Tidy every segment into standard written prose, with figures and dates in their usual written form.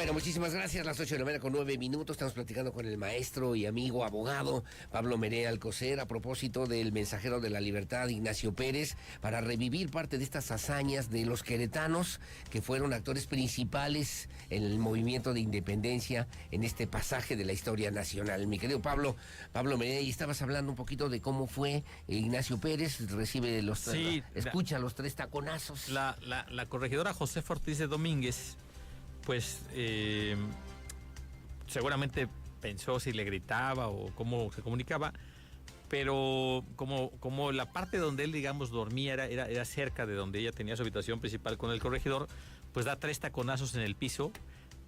Bueno, muchísimas gracias. Las 8:09 estamos platicando con el maestro y amigo abogado Pablo Meré Alcocer a propósito del mensajero de la libertad Ignacio Pérez, para revivir parte de estas hazañas de los queretanos que fueron actores principales en el movimiento de independencia en este pasaje de la historia nacional. Mi querido Pablo Meré, y estabas hablando un poquito de cómo fue Ignacio Pérez, recibe escucha los 3 taconazos. La corregidora Josefa Ortiz de Domínguez, pues seguramente pensó si le gritaba o cómo se comunicaba, pero como la parte donde él, digamos, dormía era cerca de donde ella tenía su habitación principal con el corregidor, pues da 3 taconazos en el piso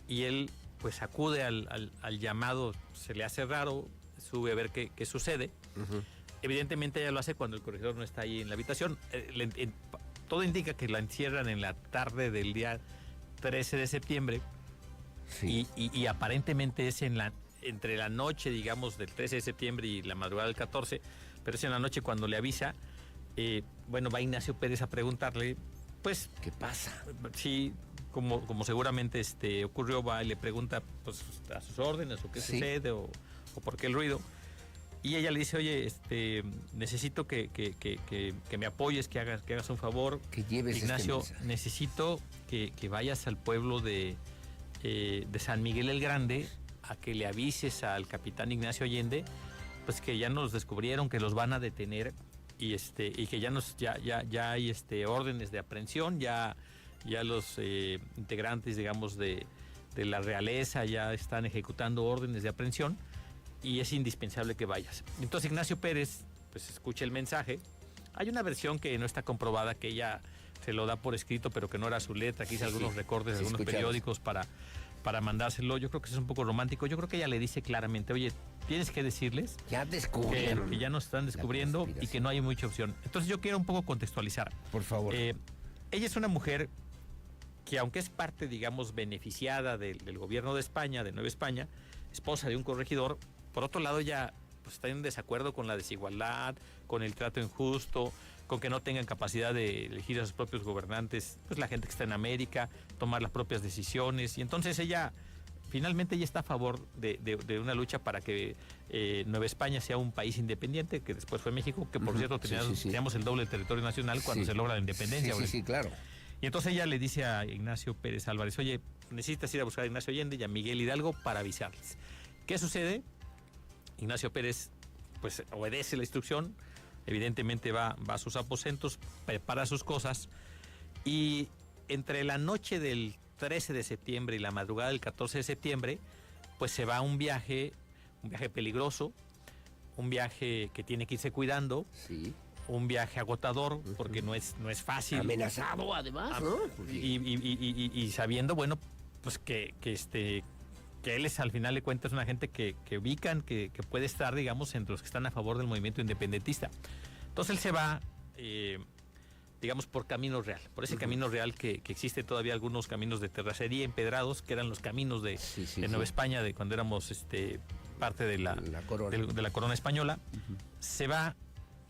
y él pues acude al llamado, se le hace raro, sube a ver qué sucede. Uh-huh. Evidentemente ella lo hace cuando el corregidor no está ahí en la habitación. Todo indica que la encierran en la tarde del día 13 de septiembre, sí. y aparentemente es entre la noche, digamos, del 13 de septiembre y la madrugada del 14, pero es en la noche cuando le avisa. Va Ignacio Pérez a preguntarle, pues, ¿qué pasa? Sí, como seguramente ocurrió, va y le pregunta, pues, a sus órdenes, o qué sucede, o por qué el ruido. Y ella le dice, oye, necesito que me apoyes, que hagas un favor. Que lleves Ignacio, necesito que vayas al pueblo de San Miguel el Grande, a que le avises al capitán Ignacio Allende, pues que ya nos descubrieron, que los van a detener, y que ya hay órdenes de aprehensión, ya los integrantes, digamos, de la realeza ya están ejecutando órdenes de aprehensión, y es indispensable que vayas. Entonces Ignacio Pérez pues escucha el mensaje. Hay una versión que no está comprobada, que ella se lo da por escrito, pero que no era su letra, que hizo algunos recortes de algunos periódicos para mandárselo. Yo creo que eso es un poco romántico. Yo creo que ella le dice claramente, oye, tienes que decirles ya descubrieron, que ya nos están descubriendo y que no hay mucha opción. Entonces yo quiero un poco contextualizar. Por favor. Ella es una mujer que, aunque es parte, digamos, beneficiada del gobierno de España, de Nueva España, esposa de un corregidor, por otro lado ella pues está en desacuerdo con la desigualdad, con el trato injusto, con que no tengan capacidad de elegir a sus propios gobernantes, pues la gente que está en América, tomar las propias decisiones. Y entonces finalmente ella está a favor de una lucha para que Nueva España sea un país independiente, que después fue México, que por cierto teníamos el doble territorio nacional cuando se logra la independencia. Sí, claro. Y entonces ella le dice a Ignacio Pérez Álvarez, oye, necesitas ir a buscar a Ignacio Allende y a Miguel Hidalgo para avisarles. ¿Qué sucede? Ignacio Pérez pues obedece la instrucción, evidentemente va a sus aposentos, prepara sus cosas, y entre la noche del 13 de septiembre y la madrugada del 14 de septiembre, pues se va a un viaje peligroso, un viaje que tiene que irse cuidando, sí. Un viaje agotador, porque no es fácil. Amenazado además, ¿no? Y sabiendo, bueno, pues que él es, al final de cuentas, una gente que ubican, que puede estar, digamos, entre los que están a favor del movimiento independentista. Entonces él se va, digamos, por camino real, por ese camino real que existe todavía, algunos caminos de terracería empedrados, que eran los caminos de Nueva España, de cuando éramos parte de la corona española. Uh-huh. Se va,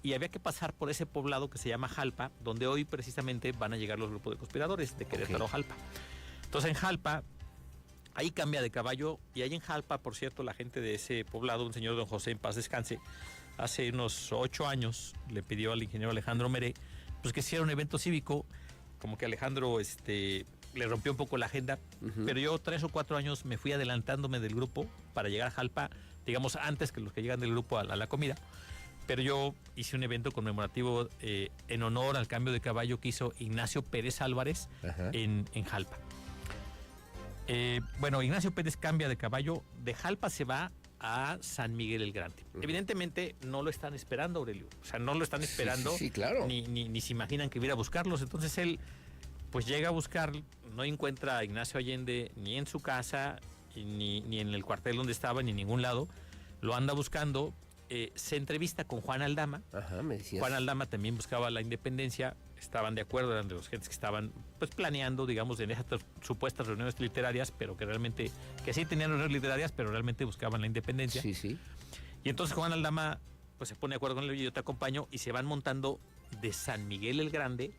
y había que pasar por ese poblado que se llama Jalpa, donde hoy precisamente van a llegar los grupos de conspiradores de Querétaro, Jalpa. Entonces en Jalpa, ahí cambia de caballo, y ahí en Jalpa, por cierto, la gente de ese poblado, un señor don José, en paz descanse, hace unos 8 años le pidió al ingeniero Alejandro Meré pues que hiciera un evento cívico. Como que Alejandro le rompió un poco la agenda, pero yo 3 o 4 años me fui adelantándome del grupo para llegar a Jalpa, digamos, antes que los que llegan del grupo a la comida. Pero yo hice un evento conmemorativo en honor al cambio de caballo que hizo Ignacio Pérez Álvarez en Jalpa. Ignacio Pérez cambia de caballo, de Jalpa se va a San Miguel el Grande. Evidentemente no lo están esperando, Aurelio. O sea, no lo están esperando. Sí, claro. Ni se imaginan que viera a buscarlos. Entonces él pues llega a buscar, no encuentra a Ignacio Allende ni en su casa, ni en el cuartel donde estaba, ni en ningún lado. Lo anda buscando. Se entrevista con Juan Aldama. Ajá, me decías. Juan Aldama también buscaba la independencia, estaban de acuerdo, eran de los gentes que estaban pues planeando, digamos, en esas supuestas reuniones literarias, pero que realmente, que sí tenían reuniones literarias, pero realmente buscaban la independencia. Sí. Y entonces Juan Aldama pues se pone de acuerdo con él, yo te acompaño, y se van montando de San Miguel el Grande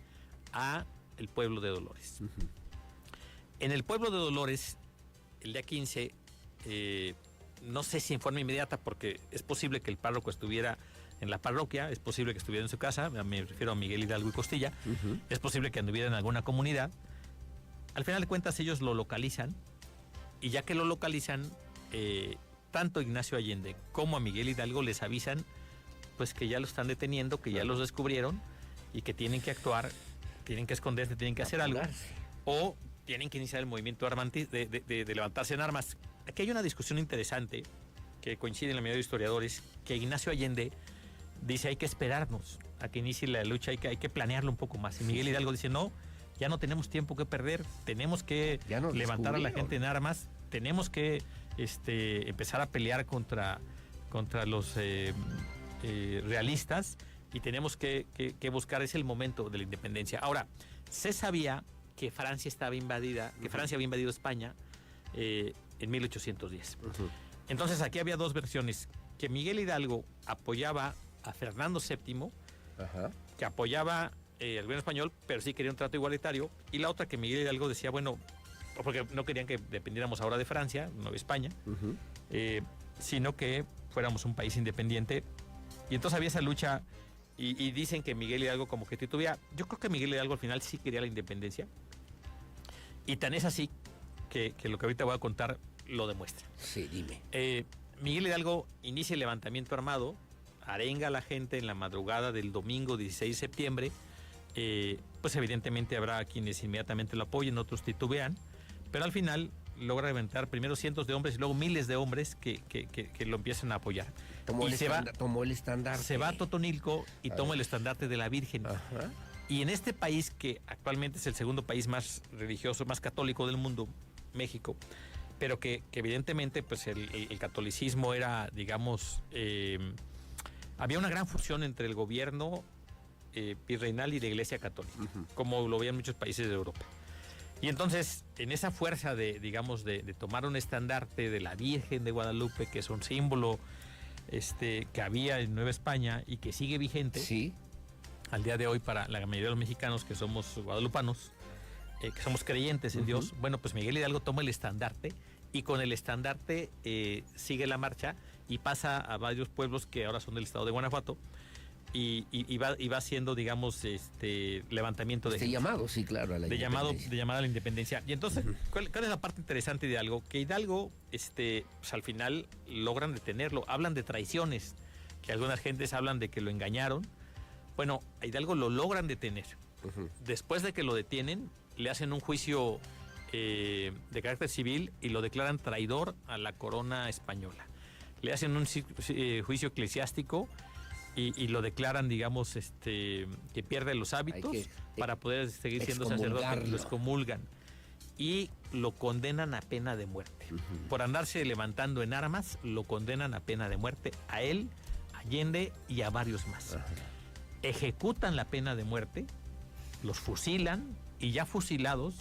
a el pueblo de Dolores. En el pueblo de Dolores el día 15, no sé si en forma inmediata, porque es posible que el párroco estuviera en la parroquia, es posible que estuviera en su casa, me refiero a Miguel Hidalgo y Costilla, es posible que anduviera en alguna comunidad. Al final de cuentas ellos lo localizan, y ya que lo localizan, tanto Ignacio Allende como a Miguel Hidalgo les avisan pues que ya lo están deteniendo, que ya los descubrieron y que tienen que actuar, tienen que esconderse, tienen que hacer algo, o tienen que iniciar el movimiento de levantarse en armas. Aquí hay una discusión interesante que coincide en la mayoría de historiadores, que Ignacio Allende dice hay que esperarnos a que inicie la lucha, hay que planearlo un poco más. Y Miguel Hidalgo dice no, ya no tenemos tiempo que perder, tenemos que levantar a la gente en armas, tenemos que empezar a pelear contra los realistas, y tenemos que buscar, es el momento de la independencia. Ahora, se sabía que Francia estaba invadida, que Francia había invadido España en 1810. Entonces aquí había dos versiones, que Miguel Hidalgo apoyaba a Fernando VII, que apoyaba al gobierno español, pero sí quería un trato igualitario, y la otra que Miguel Hidalgo decía, bueno, porque no querían que dependiéramos ahora de Francia, no de España, sino que fuéramos un país independiente. Y entonces había esa lucha, y dicen que Miguel Hidalgo como que titubeaba. Yo creo que Miguel Hidalgo al final sí quería la independencia, y tan es así que lo que ahorita voy a contar lo demuestra. Sí, dime. Miguel Hidalgo inicia el levantamiento armado, arenga a la gente en la madrugada del domingo 16 de septiembre, pues evidentemente habrá quienes inmediatamente lo apoyen, otros titubean, pero al final logra levantar primero cientos de hombres y luego miles de hombres que lo empiezan a apoyar. Tomó el estandarte. Se va a Totonilco y toma el estandarte de la Virgen. Ajá. Y en este país, que actualmente es el segundo país más religioso, más católico del mundo, México, pero que evidentemente pues el catolicismo era, digamos, había una gran fusión entre el gobierno virreinal y la Iglesia Católica, como lo veían muchos países de Europa. Y entonces, en esa fuerza de tomar un estandarte de la Virgen de Guadalupe, que es un símbolo que había en Nueva España y que sigue vigente, sí, al día de hoy para la mayoría de los mexicanos que somos guadalupanos, que somos creyentes en Dios, bueno, pues Miguel Hidalgo toma el estandarte, y con el estandarte sigue la marcha y pasa a varios pueblos que ahora son del estado de Guanajuato, y va haciendo, digamos, levantamiento de llamado, sí, claro, a la independencia. De llamada a la independencia. Y entonces, ¿cuál es la parte interesante de Hidalgo? Que Hidalgo, pues al final logran detenerlo. Hablan de traiciones, que algunas gentes hablan de que lo engañaron. Bueno, a Hidalgo lo logran detener. Después de que lo detienen, le hacen un juicio de carácter civil y lo declaran traidor a la corona española. Le hacen un juicio eclesiástico y lo declaran, digamos, que pierde los hábitos para poder seguir siendo sacerdote. Lo excomulgan y lo condenan a pena de muerte. Por andarse levantando en armas, lo condenan a pena de muerte a él, a Allende y a varios más. Ejecutan la pena de muerte, los fusilan, y ya fusilados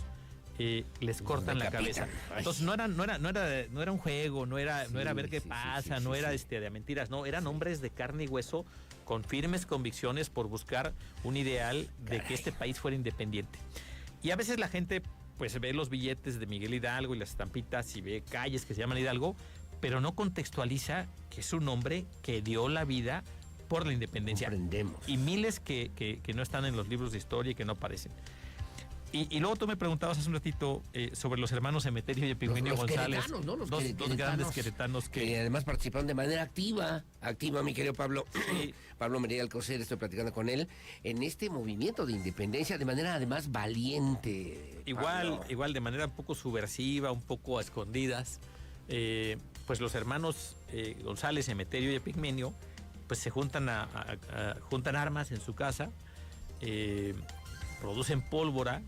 les cortan la cabeza. Entonces no era un juego, no era ver qué pasa, no era de mentiras, no, eran hombres de carne y hueso con firmes convicciones por buscar un ideal de que este país fuera independiente. Y a veces la gente pues ve los billetes de Miguel Hidalgo y las estampitas y ve calles que se llaman Hidalgo, pero no contextualiza que es un hombre que dio la vida por la independencia. Comprendemos. Y miles que no están en los libros de historia y que no aparecen. Y luego tú me preguntabas hace un ratito sobre los hermanos Emeterio y Epigmenio González. Queretanos, ¿no? Dos grandes queretanos que además participaron de manera activa, mi querido Pablo. Sí. Pablo Mérida Alcocer, estoy platicando con él, en este movimiento de independencia de manera además valiente. Igual de manera un poco subversiva, un poco a escondidas. Pues los hermanos González, Emeterio y Epigmenio, pues se juntan juntan armas en su casa, producen pólvora,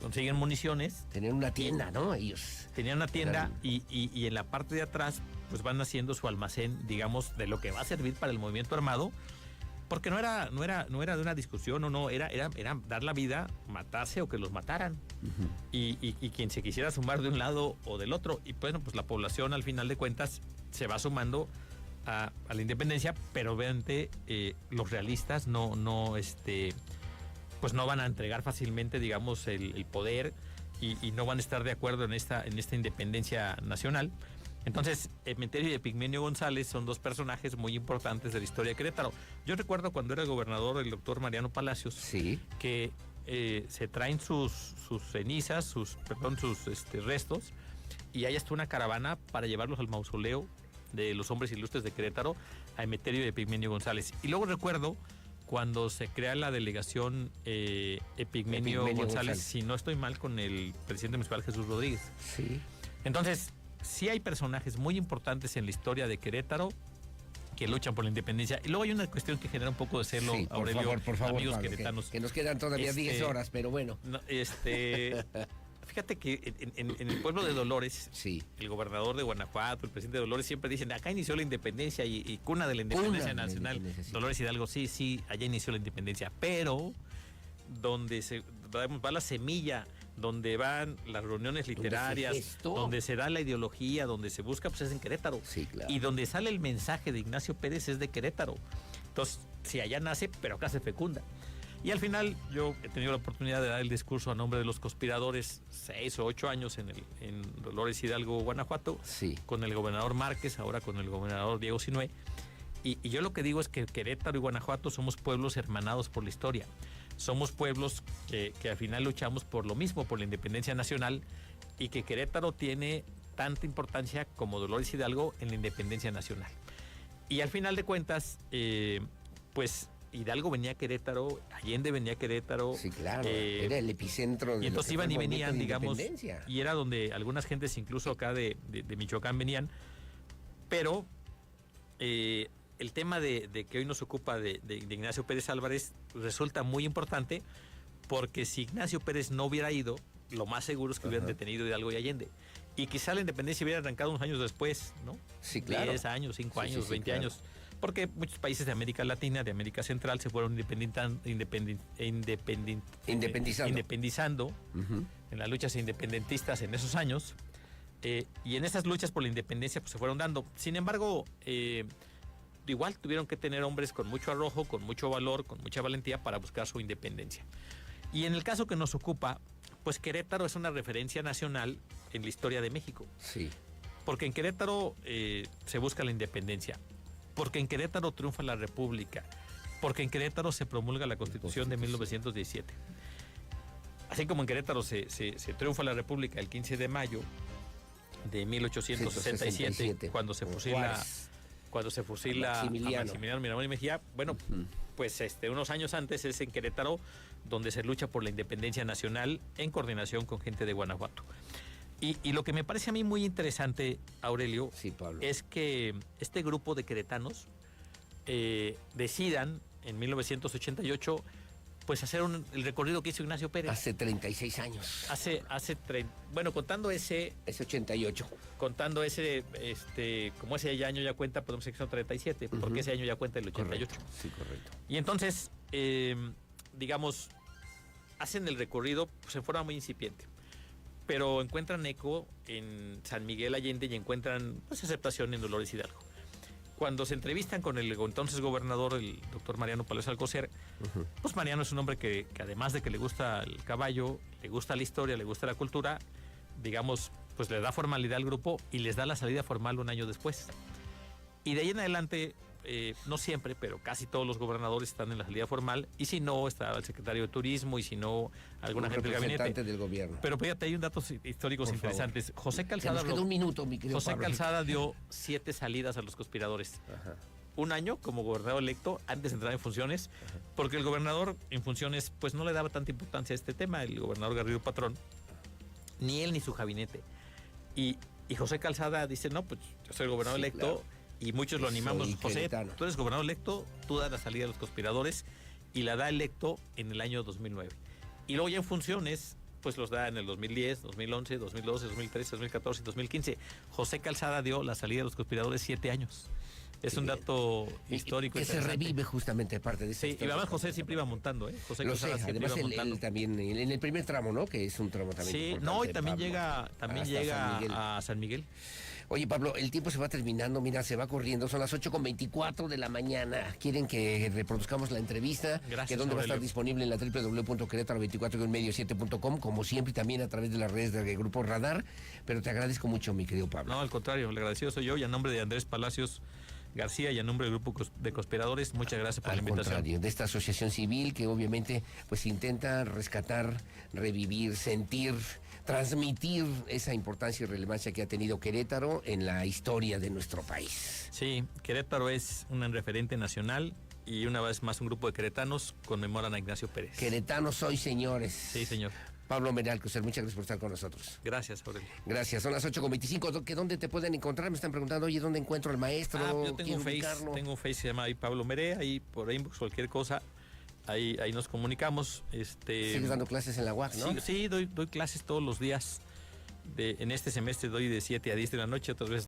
consiguen municiones. Tenían una tienda, ¿no? Ellos. Tenían una tienda y en la parte de atrás pues van haciendo su almacén, digamos, de lo que va a servir para el movimiento armado, porque no era de una discusión, era dar la vida, matarse o que los mataran. Y quien se quisiera sumar de un lado o del otro. Y bueno, pues la población al final de cuentas se va sumando a la independencia, pero obviamente los realistas pues no van a entregar fácilmente, digamos, el poder y no van a estar de acuerdo en esta independencia nacional. Entonces, Emeterio y Epigmenio González son dos personajes muy importantes de la historia de Querétaro. Yo recuerdo cuando era gobernador el doctor Mariano Palacios, Sí. que se traen sus cenizas, sus restos, y hay hasta una caravana para llevarlos al mausoleo de los hombres ilustres de Querétaro, a Emeterio y Epigmenio González. Y luego recuerdo cuando se crea la delegación Epigmenio González, si no estoy mal, con el presidente municipal Jesús Rodríguez. Sí. Entonces, sí hay personajes muy importantes en la historia de Querétaro que luchan por la independencia. Y luego hay una cuestión que genera un poco de celo, Sí, Aurelio, por favor, amigos Pablo, queretanos. que nos quedan todavía 10 horas, pero bueno. No, fíjate que en el pueblo de Dolores, Sí. el gobernador de Guanajuato, el presidente de Dolores, siempre dicen, acá inició la independencia y cuna de la independencia nacional. Independencia, sí. Dolores Hidalgo, sí, allá inició la independencia. Pero donde va la semilla, donde van las reuniones literarias, donde se da la ideología, donde se busca, pues es en Querétaro. Sí, claro. Y donde sale el mensaje de Ignacio Pérez es de Querétaro. Entonces, sí, allá nace, pero acá se fecunda. Y al final yo he tenido la oportunidad de dar el discurso a nombre de los conspiradores 6 o 8 años en Dolores Hidalgo, Guanajuato, Sí. con el gobernador Márquez, ahora con el gobernador Diego Sinué. Y yo lo que digo es que Querétaro y Guanajuato somos pueblos hermanados por la historia. Somos pueblos que al final luchamos por lo mismo, por la independencia nacional, y que Querétaro tiene tanta importancia como Dolores Hidalgo en la independencia nacional. Y al final de cuentas, pues Hidalgo venía a Querétaro, Allende venía a Querétaro. Sí, claro. Era el epicentro de Y entonces lo que iban fue y el movimiento venían, de digamos, independencia. y era donde algunas gentes, incluso acá de Michoacán, venían. Pero el tema de que hoy nos ocupa de Ignacio Pérez Álvarez resulta muy importante, porque si Ignacio Pérez no hubiera ido, lo más seguro es que hubieran detenido Hidalgo y Allende. Y quizá la independencia hubiera arrancado unos años después, ¿no? Sí, claro. 10 años, 5 años, sí, 20 claro. años. Porque muchos países de América Latina, de América Central, se fueron independizando Ujú. en las luchas independentistas en esos años. Y en esas luchas por la independencia pues se fueron dando. Sin embargo, igual tuvieron que tener hombres con mucho arrojo, con mucho valor, con mucha valentía para buscar su independencia. Y en el caso que nos ocupa, pues Querétaro es una referencia nacional en la historia de México. Sí. Porque en Querétaro se busca la independencia, porque en Querétaro triunfa la República, porque en Querétaro se promulga la Constitución de 1917. Así como en Querétaro se triunfa la República el 15 de mayo de 1867, 167, cuando se fusila a Maximiliano Miramón y Mejía. Bueno, pues unos años antes es en Querétaro donde se lucha por la independencia nacional en coordinación con gente de Guanajuato. Y lo que me parece a mí muy interesante, Aurelio, Sí, Pablo. es que este grupo de queretanos decidan en 1988 pues hacer el recorrido que hizo Ignacio Pérez. Hace 36 años. Bueno, contando ese, Es 88. como ese año ya cuenta, podemos decir que son 37, porque ese año ya cuenta el 88. Correcto. Sí, correcto. Y entonces, digamos, hacen el recorrido pues, en forma muy incipiente, pero encuentran eco en San Miguel Allende y encuentran pues, aceptación en Dolores Hidalgo. Cuando se entrevistan con el entonces gobernador, el doctor Mariano Palacios Alcocer, pues Mariano es un hombre que además de que le gusta el caballo, le gusta la historia, le gusta la cultura, digamos, pues le da formalidad al grupo y les da la salida formal un año después. Y de ahí en adelante, no siempre, pero casi todos los gobernadores están en la salida formal, y si no, está el secretario de Turismo, y si no, alguna Un gente del gabinete. representante del gobierno. Pero fíjate, hay un datos históricos Por interesantes. favor. José Se Calzada, nos quedó un minuto, mi querido José Pablo. Calzada dio 7 salidas a los conspiradores. Ajá. Un año como gobernador electo antes de entrar en funciones, porque el gobernador en funciones pues no le daba tanta importancia a este tema, el gobernador Garrido Patrón, ni él ni su gabinete. Y José Calzada dice, no, pues yo soy el gobernador Sí, electo, claro. y muchos lo animamos. Soy José, queretano. tú eres gobernador electo, tú das la salida a los conspiradores, y la da electo en el año 2009. Y luego ya en funciones, pues los da en el 2010, 2011, 2012, 2013, 2014 y 2015. José Calzada dio la salida a los conspiradores 7 años. Es un dato histórico. Que se interesante. revive justamente parte de esa Sí, y historia. además José siempre iba montando, ¿eh? José Lo sé, Calzada siempre además iba él montando. también, en el primer tramo, ¿no? Que es un tramo también Sí, importante, no, y también Pablo. llega Hasta San Miguel. a San Miguel. Oye, Pablo, el tiempo se va terminando, mira, se va corriendo, son las 8:24 de la mañana. Quieren que reproduzcamos la entrevista, Gracias, que donde va a estar Aurelio. disponible en la www.querétaro24-medio7.com, como siempre, y también a través de las redes del Grupo Radar. Pero te agradezco mucho, mi querido Pablo. No, al contrario, el agradecido soy yo y a nombre de Andrés Palacios García y a nombre del Grupo de Conspiradores, muchas gracias por la Al invitación. contrario, de esta asociación civil que obviamente pues intenta rescatar, revivir, sentir, transmitir esa importancia y relevancia que ha tenido Querétaro en la historia de nuestro país. Sí, Querétaro es un referente nacional y una vez más un grupo de queretanos conmemoran a Ignacio Pérez. Queretanos hoy, señores. Sí, señor. Pablo Merea Alcocer, muchas gracias por estar con nosotros. Gracias, Aurelio. Gracias, son las 8:25. ¿Dónde te pueden encontrar? Me están preguntando, oye, ¿dónde encuentro al maestro? Yo tengo un Face, se llama ahí Pablo Merea, ahí por inbox, cualquier cosa, ahí nos comunicamos. Sigues dando clases en la UAC, ¿no? Sí, doy clases todos los días. En este semestre doy de 7 a 10 de la noche, otras veces